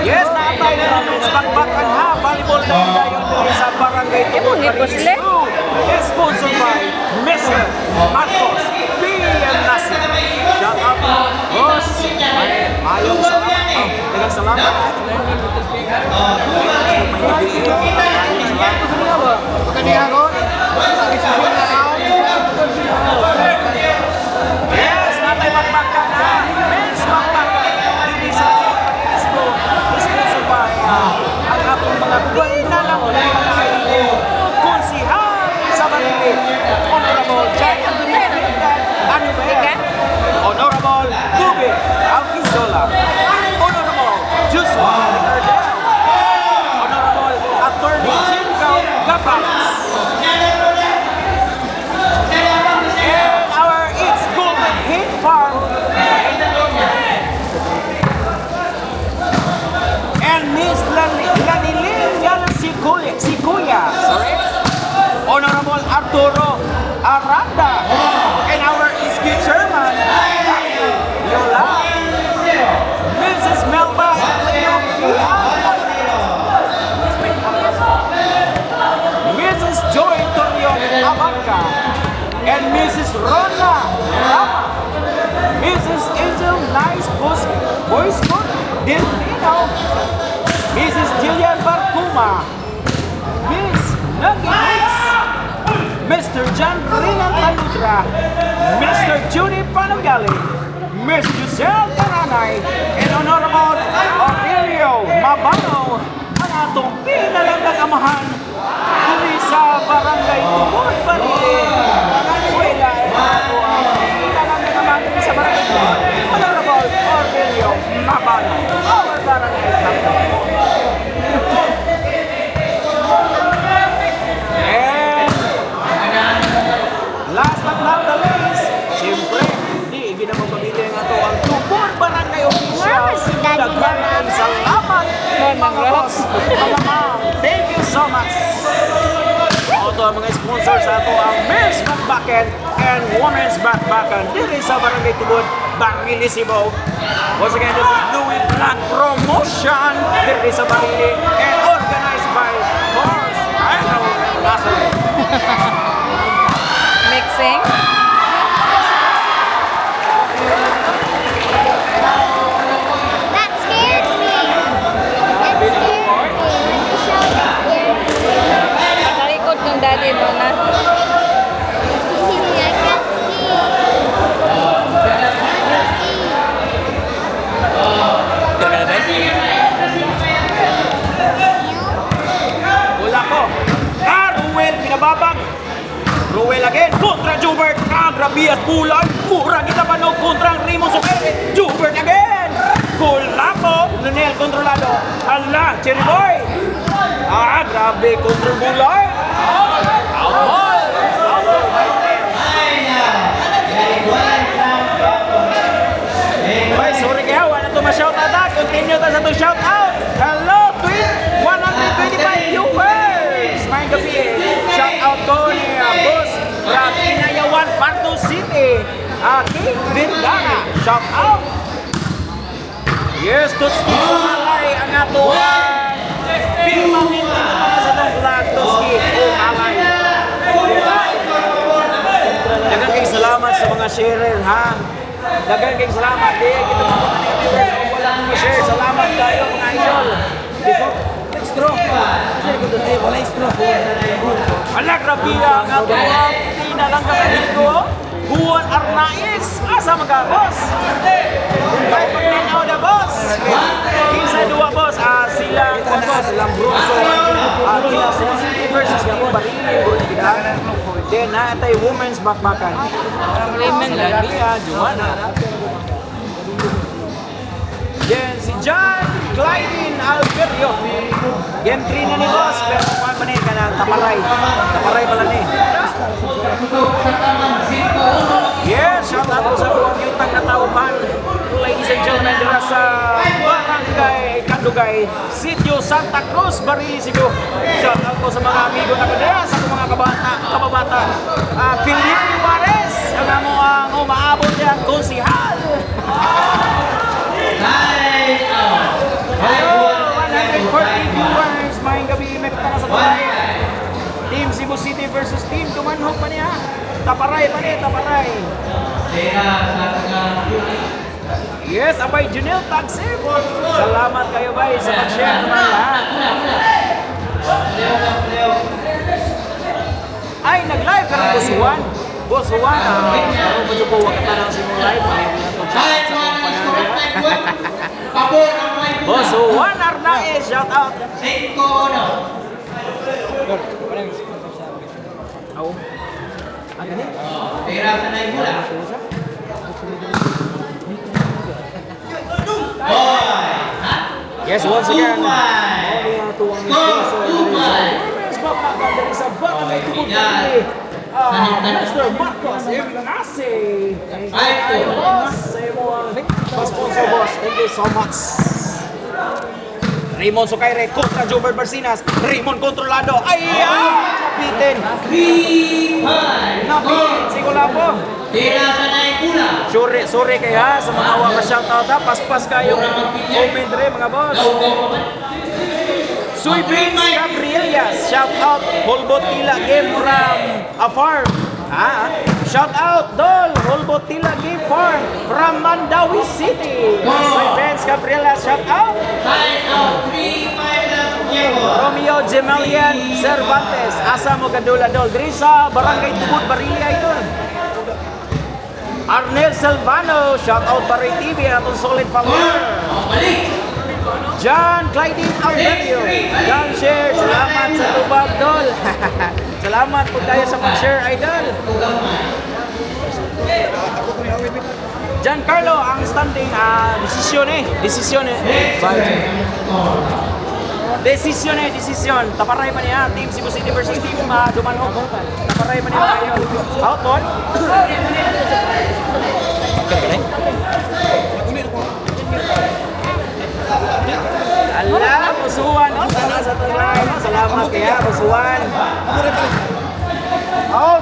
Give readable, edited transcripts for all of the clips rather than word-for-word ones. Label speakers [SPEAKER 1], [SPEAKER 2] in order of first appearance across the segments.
[SPEAKER 1] Yes, natay na men's bakbakan ha. Volleyball na dayon diri sa Barangay Tubod. Is sponsored by Mr. Marcos B. Nasi. Shout out to boss. Ayong salamat. Daghang salamat. Yes, natay bakbakan ha. Men's bakbakan. Dili sa Panisco. Sponsored by ang atong mga pinalang konsihal sa Manila. Honorable Jay ano ba yan? Honorable Tubig Alquizola. Honorable Joshua Ardel. Honorable Attorney Jinko Gapalas. And our It's Golden Hit Farm. And Miss Laniling Sikuya. Sorry. Honorable Arturo Aranda. And our SQ Chairman, Yola. Mrs. Melba Mrs. Joy Torion Abanca. And Mrs. Rona Rama. Mrs. Angel Nice Boy Scout Delfino. Mrs. Jillian Barcuma. Miss Nuggy Hicks. Mr. John Rinan Taludra, Mr. Judy Panugali, Miss Giselle Taranay, and Honorable Aurelio Mabano, ang atong pinalagang amahan dili sa Barangay Tubod Barili. Wala ato ang pinalagang amahan dili sa Barangay Tubod, Honorable Aurelio Mabano, our Barangay Captain. Last but not the least, siyempre, hindi na magpamilya nga ito ang Tubod Barangay Official. Daghang salamat, mga boss, mga ma'am. Thank you so much. Ito ang mga sponsors sa ito ang Men's Bakbakan and Women's Bakbakan dito sa Barangay Tubod, Barili, Cebu. Once again, this is Louis Black Promotion dito sa Barili and organized by Boss Arno Lazaro.
[SPEAKER 2] Mixing.
[SPEAKER 3] That scared me. It scared me. The show scared me.
[SPEAKER 2] Nalikod ng daddy mo na.
[SPEAKER 3] I can't see.
[SPEAKER 1] Wala ko. Ruel pinababag. Ruel again. Kontra Jubert. Grabe at bulan. Mura kita panog kontra Raymond Sopere. Jubert again. Kulako. Lunel kontrolado. Ala, Cherry Boy. Grabe kontra bulan. Awal. Ay, sorry kaya. Wala ito ma-shout out. Continue ta sa ito shout out. Hello, 125 viewers. May gabi. Shout out ko ni Boss Pinayawan, Pardo City. King Vergara. Shout out. Yes, Tutski Umalay. Ang ato firma nito para sa itong vlog. Tutski Umalay. Daghang kayong salamat sa mga sharer, ha? Daghang kayong salamat. Di, kita mga viewers. Kung wala mga share, salamat kayo mga idol. Dito, stroke. Wala stroke. Ala, grabe ang atong tinalang kapatid ko. Juan Arnaiz. Asa mga boss? May pag-tinaw na boss. Isa dua boss. Sila, boss, silang Bronzo. Kila City versus Gamo Barili. Then, naatay women's bakbakan.
[SPEAKER 2] Women
[SPEAKER 1] Sila Lia, Joanna. Then, si John Clydin Alberio. Game 3 na ni boss. Pero kung pa ka na, taparay. Taparay pala ni. Yes, shout out sa buong yutang na tauhan. Ladies and gentlemen, dira sa Barangay Kandugay, Sitio Santa Cruz, Barili, Cebu. Shout out po sa mga amigo na dira sa mga kababata. Pilipi Juarez, ang ang umaabot yan, konsihal. Ayun. City versus Team Dumanhog pa niya. Taparay pa niya, taparay. Yes, abay Junel Tagsip. Salamat kayo bay sa pag-share naman lahat. Ay, nag-live ka ng Boss Juan. Boss Juan, ano ba yung buwag ka na sa mong live? Boss Juan Arnaez, shout out. Oh. Ano ni? Yes, once again. Mr. Marcos Ignace. Sponsor boss, thank you so much. Raymond Sukaire kontra Jobert Barcinas. Raymond kontrolado. Ayan! Napitin. Napitin si Kulapo. Sorry kayo ha sa mga awa ka-shoutout ha. Paspas kayo comment rin mga boss. Suybins Gabrielias, shout out Holbot Tila Game from a farm. Shout out Dol Holbot Tila Game Farm from Mandawi City. Suybins Gabrielias, shout out. Romeo Gemelian Cervantes, asa mo kadula Dol? Diri sa Barangay Tubod Barilia ito. Arnel Silvano, shout out Baray TV atong solid follower. John Clydin Alberto, John Share, salamat sa tubag Dol. Salamat po tayo sa mag-share idol. Giancarlo ang standing desisyon. Taparay pa niya Team Cebu City versus Team Dumanhog. Taparay pa niya kayo. Outboard. Ala, Pusuan, no? Sana sa tulay, no? Salamat kaya, Pusuan. Oh,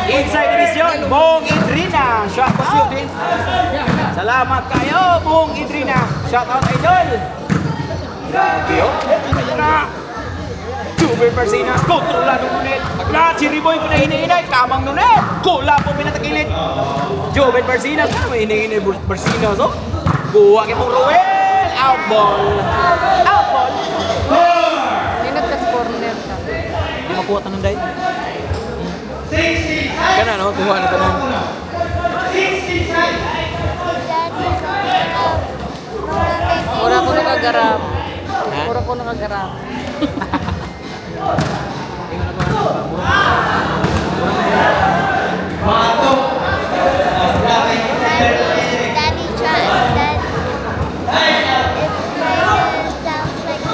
[SPEAKER 1] inside division, Bong Idrina. Shout out din. Salamat kayo, Bong Idrina. Shout out idol. Grabe, oh. Jubel Barcinas, kontrolado nunit. Na, si Riboy pinahinay, kamang nunit. Kula po pinatakilid. Jubel Barcinas, hinahinay Barcinas, oh. Buwa kay pong Ruel. Outball.
[SPEAKER 2] Ninot ka sa corner ka.
[SPEAKER 1] Di makuha tanong dahil. Kana no, kuha na tanong.
[SPEAKER 2] Mura ko nakagarap. Mura ko nakagarap.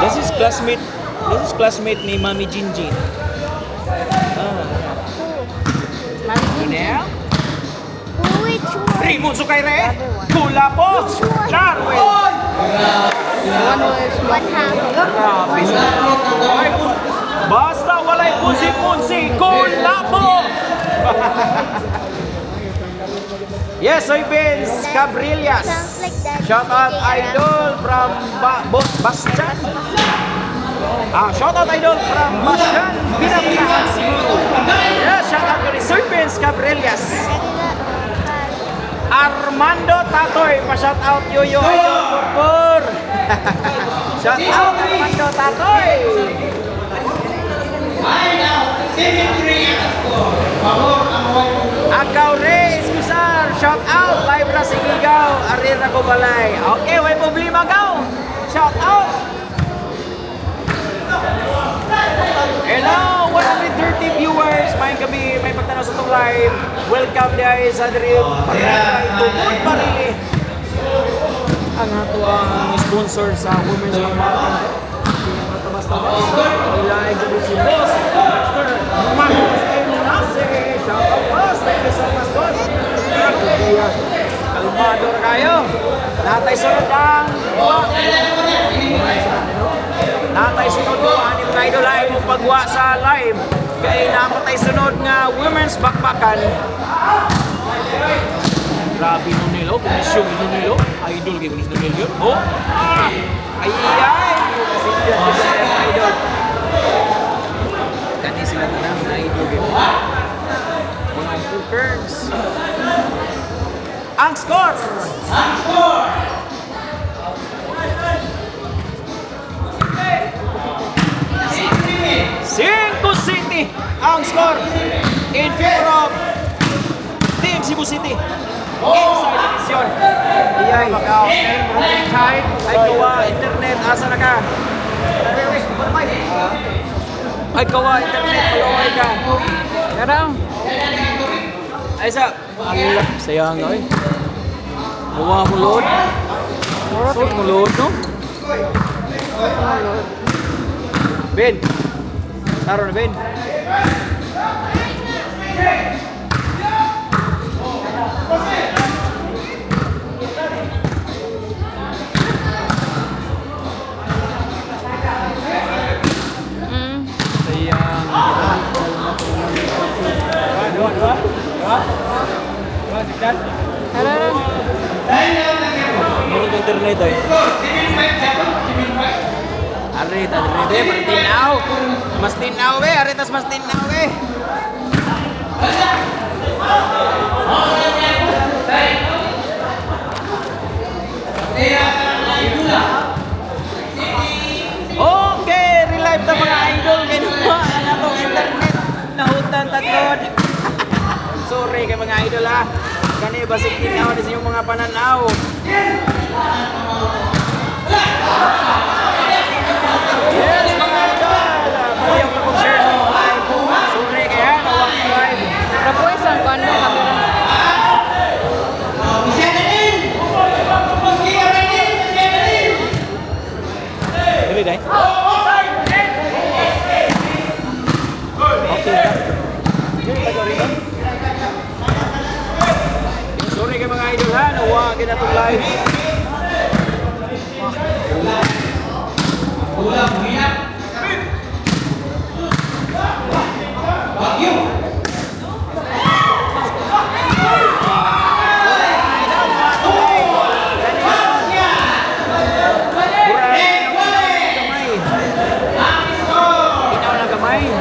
[SPEAKER 1] This is classmate ni Mami Jinjin. Inel?
[SPEAKER 3] Which one?
[SPEAKER 1] Raymond Sukaire. Kula po. Larwell.
[SPEAKER 3] What happened?
[SPEAKER 1] Basta walay punsi-punsi. Kula po. Yes, Suybins Gabrielias.
[SPEAKER 3] Sounds like that.
[SPEAKER 1] Shout out idol from Bastian. Shout out idol from Bastian, Pinamulahan, Cebu. Yeah, shout out kay Suybins Gabrielias. Armando Tatoy, pa-shout out Yoyo Idol Purpur. Shout out Armando Tatoy. Agaw Re Escusar, shout out live na Sigigaw, Arira ko balay. Okay, may problema gaw. Shout out. Hello, 130 viewers. May gabi, may pagtanaw sa itong live. Welcome guys sa Dream. Tugod Barili. Ang ato ang sponsor sa Women's Marathon. Basta-basta. Ilaig si Boss. Mr. Marcos Ignace. Shout out boss. Thank you so much boss. Kalmado na kayo. Natay sunod ang natay sunod ko, anim na idol ay mong pagwa sa live. Kaya namatay sunod nga women's bakbakan. Grabe nung nilo, komisyon nung nilo. Idol kayo nung nilo yun. Oh! Ay! Kasi idol. Kani sila na idol kayo. Ang score! 5 City ang score in favor of Team Cebu City. Inside division. Iyay. Ay kawa internet. Asa na ka? Ay kawa internet. Palaway ka.
[SPEAKER 2] Garam.
[SPEAKER 1] Ay sa. Sayang nga eh. Mawa mo load. Sort mo load no? Ben. Taro na Ben. Sayang. Dua. Sigdan.
[SPEAKER 2] Garam.
[SPEAKER 1] Meron ka internet ay. Arit, pero tinaw. Mas tinaw be, aritas mas tinaw be. Okay, relive na mga idol. Kinuha na itong internet. Nahutan tatod. Sorry kay mga idol ha. Kani basig tinaw din sa inyong mga pananaw. Yes, mga idol! Pwede ko share sa mga live. Sorry kaya, nawak yung live.
[SPEAKER 2] Rapoy sa kuan mo kamera.
[SPEAKER 1] Dili, day. Okay, sorry kay mga idol ha, nawak na itong live.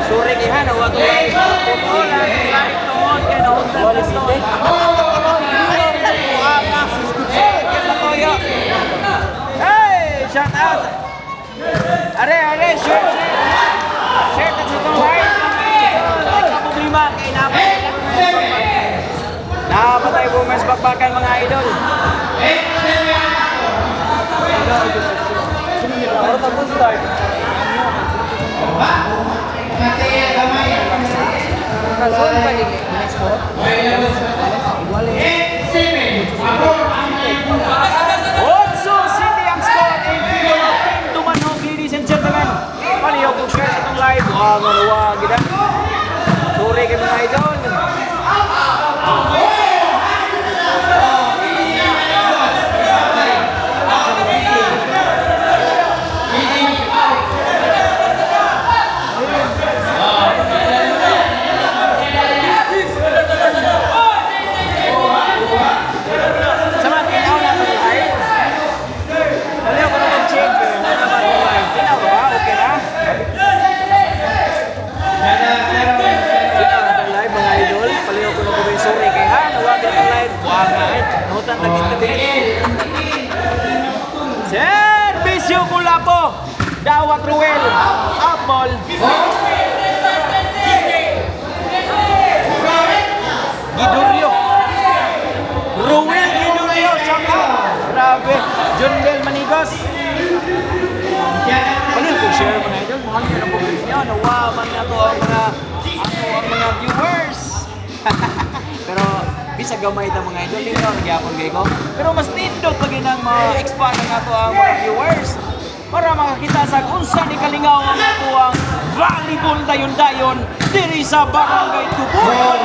[SPEAKER 1] Sorry kay ha, nawag ko live. Wala, live noon, kaya naundan na noon. Hey, shout out! Are, share ka sa itong live. Ay ka problema, kay napatay Women's Bakbakan mga idol. Para pag-start.
[SPEAKER 2] Kasol pa din.
[SPEAKER 1] Otso City ang score in favor of Team Tumanhog, ladies and gentlemen. Paliyaw kong share sa itong live. Wag, gida. Sorry kay mga idol. Sorry kay ha, nawagin ang live. Wag na eh. Nahutan tagit-tagit. Servisyo Kulapo. Dawat Ruel. Apol. Giduryo. Ruel Giduryo. Shout out. Grabe. John Bell Manigos. Paling kung share mga idol. Mahal nyo na po nyo. Nawaman na to ang mga viewers. Pero bisag gamay ta mga idol dito ang gyapon kay ko. Pero mas tindot pag inang ma-expand ang ato ang mga viewers para makakita sa unsa ni kalingaw ang ato ang volleyball dayon-dayon diri sa Barangay Tubon.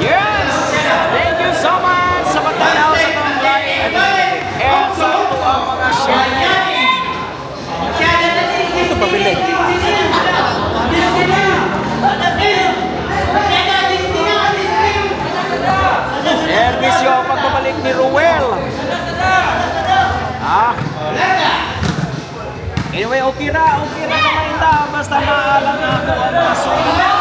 [SPEAKER 1] Yes! Thank you so much sa pagtanaw sa itong live and sa ato ang mga share. Ito pabili. Servisyo pagbabalik ni Ruel. Okay ra sa mainta. Basta naalang ako ang mga sulit.